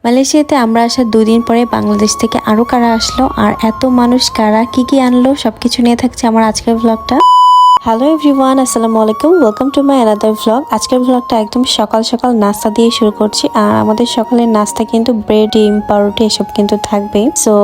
মালয়েশিয়াতে আমরা আসার 2 দিন পরে বাংলাদেশ থেকে আরো কারা আসলো আর এত মানুষ কারা কি কি আনলো সবকিছু নিয়ে থাকছে আমার আজকের ব্লগটা। হ্যালো এভরিওয়ান, আসসালামু আলাইকুম, welcome to my another blog. আজকের ব্লগটা একদম সকাল সকাল নাস্তা দিয়ে শুরু করছি। আর আমাদের সকালের নাস্তা কিন্তু ব্রেড, ডিম, পাউরুটি এসব কিন্তু থাকবে। সো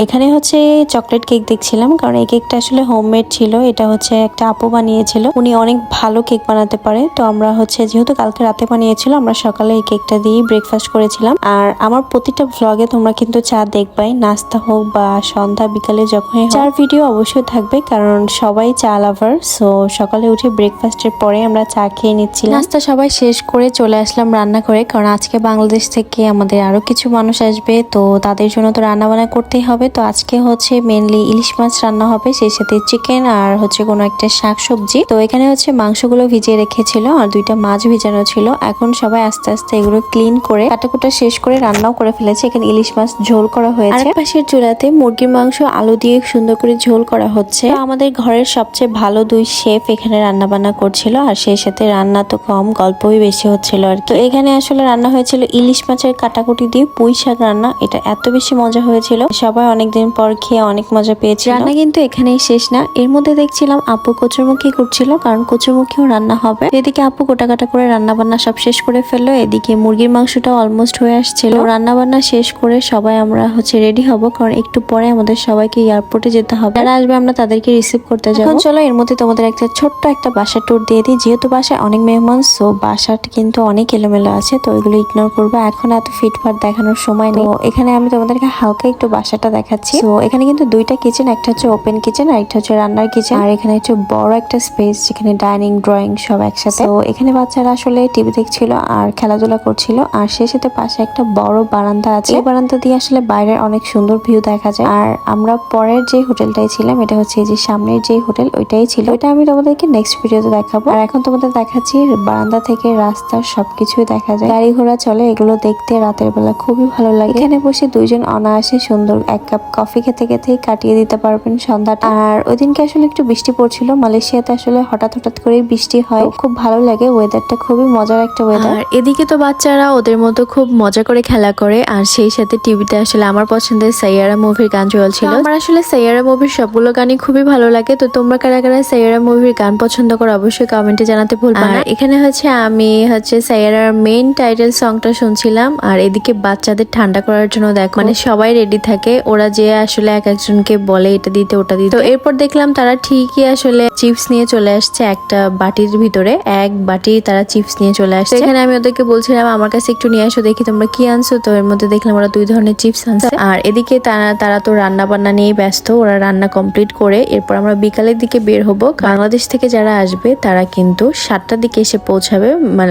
এখানে হচ্ছে চকলেট কেক দেখছিলাম, কারণ এই কেকটা আসলে হোমমেড ছিল। এটা হচ্ছে একটা আপু বানিয়েছিল, উনি অনেক ভালো কেক বানাতে পারে। তো আমরা হচ্ছে যেহেতু কালকে রাতে বানিয়েছিল, আমরা সকালে এই কেকটা দিয়ে ব্রেকফাস্ট করেছিলাম। আর আমার প্রতিটা ব্লগে তোমরা কিন্তু চা দেখবাই, নাস্তা হোক বা সন্ধ্যা বিকালে যখনই চার ভিডিও অবশ্যই থাকবে, কারণ সবাই চা লাভার। সো সকালে উঠে ব্রেকফাস্টের পরে আমরা চা খেয়ে নিচ্ছিলাম। নাস্তা সবাই শেষ করে চলে আসলাম রান্না করে, কারণ আজকে বাংলাদেশ থেকে আমাদের আরো কিছু মানুষ আসবে, তো তাদের জন্য তো রান্না বান্না করতেই হবে। তো আজকে হচ্ছে মেনলি ইলিশ মাছ রান্না হবে, সেই সাথে চিকেন আর হচ্ছে কোনো একটা শাক সবজি। তো এখানে হচ্ছে মাংসগুলো ভিজিয়ে রেখেছিল আর 2টা মাছ ভিজানো ছিল। এখন সবাই আস্তে আস্তে এগুলো ক্লিন করে কাটাকুটা শেষ করে রান্নাও করে ফেলেছে। এখানে ইলিশ মাছ ঝোল করা হয়েছে, আর পাশের চুলাতে মুরগির মাংস আলু দিয়ে সুন্দর করে ঝোল করা হচ্ছে। আমাদের ঘরের সবচেয়ে ভালো 2 শেফ এখানে রান্না বান্না করছিল, আর সেই সাথে রান্না তো কম, গল্পই বেশি হচ্ছিল আর কি। তো এখানে আসলে রান্না হয়েছিল ইলিশ মাছের কাটাকুটি দিয়ে পুঁই শাক রান্না। এটা এত বেশি মজা হয়েছিল, সবাই অনেকদিন পর খেয়ে অনেক মজা পেয়েছিল। রান্না কিন্তু এখানেই শেষ না, এর মধ্যে দেখছিলাম আপু কচুরমুখী করছিল, কারণ কচুরমুখীও রান্না হবে। এদিকে আপু গোটা কাটা করে রান্না বান্না সব শেষ করে ফেললো। এদিকে মুরগির মাংসটাও অলমোস্ট হয়ে আসছিল। রান্না বান্না শেষ করে সবাই আমরা হচ্ছে রেডি হব, কারণ একটু পরে আমাদের সবাইকে এয়ারপোর্টে যেতে হবে। যারা আসবে আমরা তাদেরকে রিসিভ করতে যাবো। এখন চলো এর মধ্যে তোমাদের একটা ছোট্ট একটা বাসা ট্যুর দিয়ে দিই। যেহেতু বাসায় অনেক মেহমান, সো বাসাটা কিন্তু অনেক এলোমেলো আছে, তো এগুলো ইগনোর করবো। এখন এত ফিটফাট দেখানোর সময় নেই। তো এখানে আমি তোমাদেরকে হালকা একটু বাসাটা দেখাচ্ছি। তো এখানে কিন্তু 2টা কিচেন, একটা হচ্ছে ওপেন কিচেন আর একটা হচ্ছে রান্নার কিচেন। আর এখানে হচ্ছে বড় একটা স্পেস, যেখানে ডাইনিং, ড্রয়িং সব একসাথে। তো এখানে বাচ্চারা আসলে টিভি দেখছিল আর খেলাধুলা করছিল। আর সেই সাথে পাশে একটা বড় বারান্দা আছে, এই বারান্দা দিয়ে আসলে বাইরের অনেক সুন্দর ভিউ দেখা যায়। আর আমরা পরের যে হোটেলটাই ছিলাম, এটা হচ্ছে এই যে সামনের যে হোটেল, ওইটাই ছিল। ওইটা আমি তোমাদেরকে নেক্সট ভিডিওতে দেখাবো। আর এখন তোমাদের দেখাচ্ছি বারান্দা থেকে রাস্তার সবকিছুই দেখা যায়, গাড়ি ঘোড়া চলে, এগুলো দেখতে রাতের বেলা খুবই ভালো লাগে। এখানে বসে 2জন অনায়াসে সুন্দর 1 কাপ কফি খেতে খেতেই কাটিয়ে দিতে পারবেন সন্ধ্যাটা। আর ওই দিনকে আসলে একটু বৃষ্টি পড়ছিল। মালয়েশিয়াতে আসলে হঠাৎ হঠাৎ করে বৃষ্টি হয়, খুব ভালো লাগে, ওয়েদারটা খুবই মজার একটা ওয়েদার। আর এদিকে তো বাচ্চারা ওদের মতো খুব মজা করে খেলা করে, আর সেই সাথে টিভিতে আসলে আমার পছন্দের সাইয়ারা মুভির গান চলছিল। আমার আসলে সাইয়ারা মুভির সবগুলো গানই খুবই ভালো লাগে। তো তোমরা কারা কারা সাইয়ারা মুভির গান পছন্দ করো অবশ্যই কমেন্টে জানাতে ভুলবা না। এখানে হচ্ছে আমি হচ্ছে সাইয়ারার মেইন টাইটেল সংটা শুনছিলাম, আর এদিকে বাচ্চাদের ঠান্ডা করার জন্য দেখো মানে সবাই রেডি থাকে, ওরা যে আসলে এক একজনকে বলে এটা দিতে ওটা দিতে। তো এরপর দেখলাম তারা ঠিকই আসলে চিপস নিয়ে চলে আসছে একটা বাটির ভিতরে, এক বাটি তারা চিপস নিয়ে চলে আসছে। এখানে আমি ওদেরকে বলছিলাম আমার কাছে একটু নিয়ে আসো, দেখি তোমরা কি আনছো। তো এর মধ্যে দেখলাম ওরা 2 ধরনের চিপস আনছে। আর এদিকে তারা তো রান্না বান্না নিয়ে ব্যস্ত, ওরা রান্না কমপ্লিট করে এরপর আমরা বিকালের দিকে বের হবো। বাংলাদেশ থেকে যারা আসবে তারা কিন্তু 7টার দিকে এসে পৌঁছাবে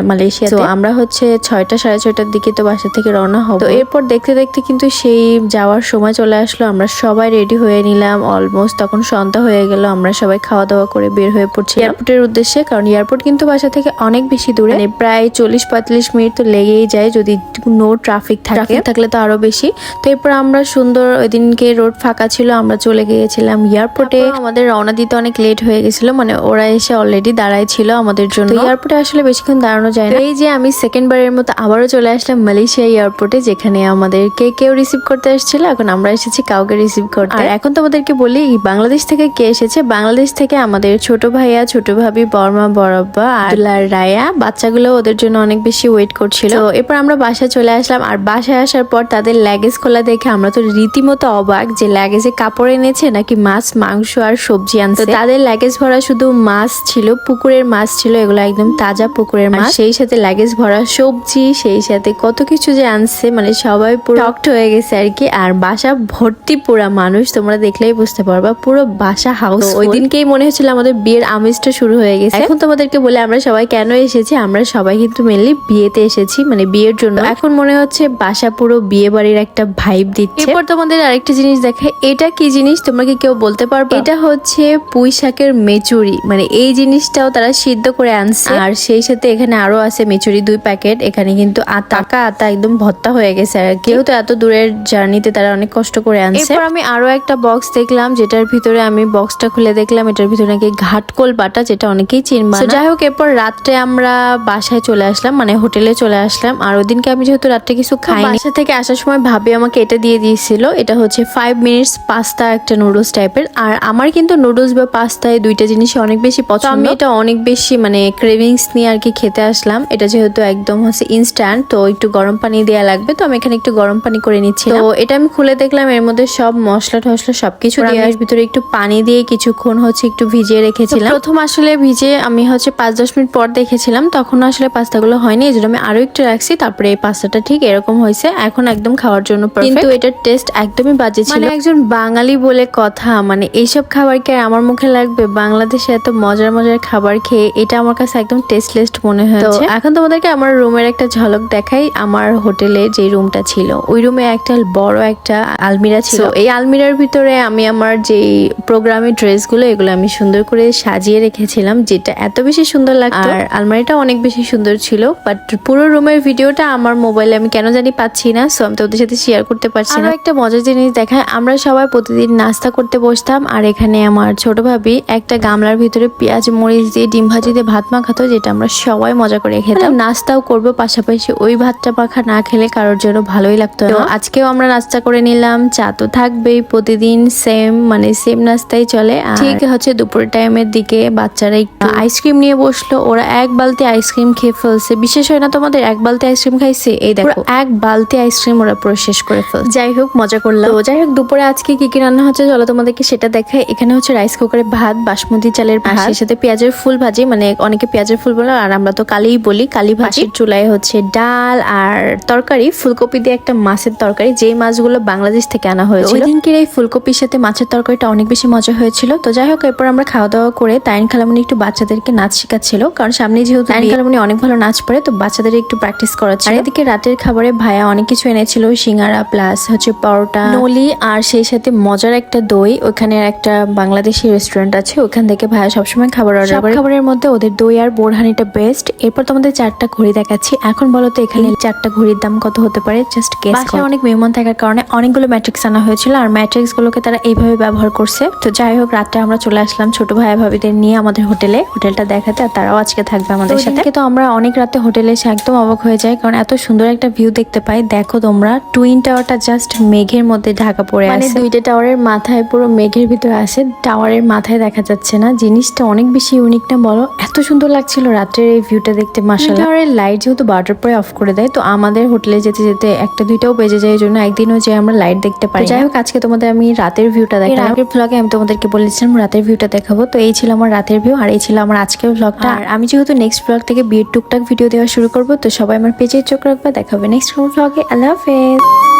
মালয়েশিয়াতে। তো আমরা হচ্ছে 6টা সাড়ে 6টার দিকে তো বাসা থেকে রওনা হবো। তো এরপর দেখতে দেখতে কিন্তু সেই যাওয়ার সময় চলে আসলো। আমরা সবাই রেডি হয়ে নিলাম, অলমোস্ট তখন সন্ধ্যা হয়ে গেল। আমরা সবাই খাওয়া দাওয়া করে বের হয়ে পড়ছি এয়ারপোর্টের উদ্দেশ্যে, কারণ এয়ারপোর্ট কিন্তু বাসা থেকে অনেক বেশি দূরে, মানে প্রায় 40-45 মিনিট তো লেগেই যায় যদি নো ট্রাফিক থাকলে তো আরো বেশি। তো এরপর আমরা সুন্দর, ওই দিনকে রোড ফাঁকা ছিল, আমরা চলে গিয়েছিলাম এয়ারপোর্টে। আমাদের রওনা দিতে অনেক লেট হয়ে গেছিল, মানে ওরা এসে অলরেডি দাঁড়ায় ছিল আমাদের জন্য। এয়ারপোর্টে আসলে বেশিক্ষণ দাঁড়ানো যায় না। এই যে আমি সেকেন্ডবারের মতো আবারও চলে আসলাম মালয়েশিয়া এয়ারপোর্টে, যেখানে আমাদেরকে কেউ রিসিভ করতে এসেছিল, এখন আমরা এসেছি কাউকে রিসিভ করতে। আর এখন তোমাদেরকে বলি বাংলাদেশ থেকে কে এসেছে। বাংলাদেশ থেকে আমাদের ছোট ভাইয়া, ছোট ভাবি, বর্মা, বড়ব্বা, আব্দুল্লাহ, রায়া, বাচ্চাগুলো ওদের জন্য অনেক বেশি ওয়েট করছিল। তো এরপর আমরা বাসায় চলে আসলাম, আর বাসায় আসার পর তাদের ল্যাগেজ খোলা দেখে আমরা তো রীতিমতো অবাক, যে ল্যাগেজে কাপড় এনেছে নাকি মাছ, মাংস আর সবজি আনছে। তাদের ল্যাগেজ ভরা শুধু মাছ ছিল, পুকুরের মাছ ছিল, এগুলো একদম তাজা পুকুরের মাছ, সেই সাথে ল্যাগেজ ভরা সবজি, সেই সাথে কত কিছু যে আনছে, মানে সবাই পুরো শকড হয়ে গেছে আর কি। আর বাসা ভর্তি পুরা মানুষ, তোমরা দেখলেই বুঝতে পারবা, পুরো বাসা হাউস। ওই দিনকেই মনে হচ্ছিল আমাদের বিয়ের আমেজটা শুরু হয়ে গেছে। এখন তোমাদেরকে বলে আমরা সবাই কেন এসেছি, আমরা সবাই কিন্তু মেনলি বিয়েতে এসেছি, মানে বিয়ের জন্য। এখন মনে হচ্ছে বাসা পুরো বিয়ে বাড়ির একটা ভাইব দিচ্ছে। এরপর তোমাদের আরেকটা জিনিস দেখায়, এটা কি জিনিস তোমরা কি কেউ বলতে পারবে? এটা হচ্ছে পুঁই শাকের মেচু মেচুরি, মানে এই জিনিসটাও তারা সিদ্ধ করে আনছে। আর সেই সাথে এখানে আরো আছে মেচুরি 2 প্যাকেট। এখানে কিন্তু আতা একদম ভর্তা হয়ে গেছে আর যেহেতু এত দূরের জার্নিতে তারা অনেক কষ্ট করে আনছে। এরপর আমি আরো একটা বক্স দেখলাম, যেটার ভিতরে আমি বক্সটা খুলে দেখলাম এটার ভিতরে নাকি ঘাটকোল বাটা, যেটা অনেকেই চিনবা না। যাই হোক, এরপর রাত্রে আমরা বাসায় চলে আসলাম, মানে হোটেলে চলে আসলাম। আর ওদিনকে আমি যেহেতু রাত্রে কিছু খাই, বাসা থেকে আসার সময় ভাবি আমাকে এটা দিয়ে দিয়েছিল। এটা হচ্ছে 5 মিনিটস পাস্তা, একটা নুডলস টাইপের। আর আমার কিন্তু নুডলস বা পাস্তা এই দুইটা জিনিসই অনেক বেশি পছন্দ। আমি এটা অনেক বেশি মানে ক্রেভিংস নিয়ে আর কি খেতে আসলাম। এটা যেহেতু একদম হচ্ছে ইনস্ট্যান্ট, তো একটু গরম পানি দেওয়া লাগবে, তো আমি এখানে একটু গরম পানি করে নিচ্ছি। তো এটা আমি খুলে দেখলাম এর মধ্যে সব মশলা টসলা সবকিছু দিয়ে, এর ভিতরে একটু পানি দিয়ে কিছুক্ষণ হচ্ছে একটু ভিজিয়ে রেখেছিলাম। প্রথম আসলে ভিজে আমি হচ্ছে 5-10 মিনিট পর দেখেছিলাম, তখন আসলে পাস্তাগুলো হয়নি, এই জন্য আমি আরো একটু রাখছি। তারপরে এই পাস্তাটা ঠিক এরকম হয়েছে, এখন একদম খাওয়ার জন্য পারফেক্ট। কিন্তু এটার টেস্ট একদমই বাজে ছিল। মানে একজন বাঙালি বলে কথা, মানে এইসব খাবার কি আর আমার মুখে লাগবে? বাংলাদেশে এত মজার মজার খাবার খেয়ে এটা আমার কাছে একদম টেস্টলেস মনে হয়েছে। এখন তোমাদেরকে আমার রুমের একটা ঝলক দেখাই। আমার হোটেলে যে রুমটা ছিল, ওই রুমে একটা বড় একটা আলমিরা ছিল। এই আলমিরার ভিতরে আমি আমার যে প্রোগ্রামের ড্রেসগুলো, এগুলো আমি সুন্দর করে সাজিয়ে রেখেছিলাম, যেটা এত বেশি সুন্দর লাগতো। আর আলমারিটা অনেক বেশি সুন্দর ছিল, বাট পুরো রুমের ভিডিওটা আমার মোবাইলে আমি কেন জানি পাচ্ছি না, সো আমি তোদের সাথে শেয়ার করতে পারছি না। একটা মজার জিনিস দেখায়, আমরা সবাই প্রতিদিন নাস্তা করতে বসতাম, আর এখানে আমার ছোট ভাবি একটা গামলার ভিতরে পেঁয়াজ মরিচ দিয়ে ডিম ভাজি দিয়ে ভাত মাখাতো, যেটা আমরা সবাই মজা করে খেতাম। নাস্তাও করবো পাশাপাশি, ওই ভাতটা মাখা না খেলে কারোর জন্য ভালোই লাগতো না। আজকেও আমরা নাস্তা করে নিলাম, চা তো থাকবেই, প্রতিদিন সেম নাস্তাই চলে। ঠিক হচ্ছে দুপুর টাইমের দিকে বাচ্চারা একটু আইসক্রিম নিয়ে বসলো, ওরা 1 বালতি আইসক্রিম খেয়ে ফেলছে। বিশেষ হয় না তোমাদের, 1 বালতি আইসক্রিম খাইছে, এই দেখো 1 বালতি আইসক্রিম ওরা পুরো শেষ করে ফেলছে। যাই হোক, মজা করলাম। তো যাই হোক, দুপুরে আজকে কি কি রান্না হচ্ছে চলো তোমাদেরকে সেটা দেখাই। এখানে হচ্ছে রাইস কুকারে ভাত, বাসমতি চালের ভাত, সেই সাথে পেঁয়াজের ফুল ভাজি, মানে অনেকে পেঁয়াজের ফুল বলে, আর আমরা তো কালিই বলি, কালি ভাজি। চুলায় হচ্ছে ডাল আর তরকারি, ফুলকপি দিয়ে একটা মাছের তরকারি, যেই মাছগুলো বাংলাদেশ থেকে আনা হয়েছিল। ওই দিনকের এই ফুলকপির সাথে মাছের তরকারিটা অনেক বেশি মজা হয়েছিল। তো যাই হোক, এরপর আমরা খাওয়া দাওয়া করে তাইন খালামুনি একটু বাচ্চাদেরকে নাচ শেখাচ্ছিল, কারণ সামনে যেহেতু তাইন খালামুনি অনেক ভালো নাচ পড়ে, তো বাচ্চাদের একটু প্র্যাকটিস করাচ্ছিল। আর এদিকে রাতের খাবারে ভাইয়া অনেক কিছু এনেছিল, সিঙ্গারা প্লাস হচ্ছে পরোটা, নলি, আর সেই সাথে মজার একটা দই। ওখানে একটা বাংলাদেশি রেস্টুরেন্ট আছে, ওখান থেকে ভাইয়া সবসময় খাবার অর্ডার করে। খাবারের মধ্যে ওদের দই আর বোরহানিটা বেস্ট। এরপর তোমাদের 4টা ঘড়ি দেখাচ্ছি। এখন বলো তো এখানে 4টা ঘড়ির দাম কত হতে পারে? জাস্ট গেস করো। বাসায় অনেক মেহমান থাকার কারণে অনেকগুলো ম্যাট্রিক্স আনা হয়েছিল, আর ম্যাট্রিক্স গুলোকে তারা এইভাবে ব্যবহার করছে। তো যাই হোক, রাতে আমরা চলে আসলাম ছোট ভাই ভাবিদের নিয়ে আমাদের হোটেলটা দেখাতে, আর তারাও আজকে থাকবে আমাদের সাথে। তো আমরা অনেক রাতে হোটেলে এসে একদম অবাক হয়ে যাই, কারণ এত সুন্দর একটা ভিউ দেখতে পাই। দেখো তোমরা, টুইন টাওয়ারটা জাস্ট মেঘের মধ্যে ঢাকা পড়ে আছে, মানে দুইটা টাওয়ারের মাথায় পুরো মেঘের ভিতরে আছে, টাওয়ারের মাথায় দেখা যাচ্ছে না। জিনিসটা অনেক বেশি ইউনিক না বলো? এত সুন্দর লাগছিল রাতের এই ভিউটা দেখতে। মাশাআল্লাহ। টাওয়ারের লাইট যেহেতু 12টার পরে অফ করে দেয়, তো আমাদের হোটেলে যেতে যেতে 1টা-2টাও বেজে যায়, এই জন্য একদিনও যে আমরা লাইট দেখতে পাই। যাই হোক, আজকে তোমাদের আমি রাতের ভিউটা দেখালাম। আগের ভ্লগে আমি তোমাদেরকে বলেছিলাম রাতের ভিউটা দেখাবো, তো এই ছিল আমার রাতের ভিউ, আর এই ছিল আমার আজকের ভ্লগটা। আর আমি যেহেতু নেক্সট ভ্লগ থেকে বিয়ের টুকটাক ভিডিও দেওয়া শুরু করবো, তো সবাই আমার পেজে চোখ রাখবে। দেখা হবে নেক্সট ভ্লগে। আল্লাহ হাফেজ।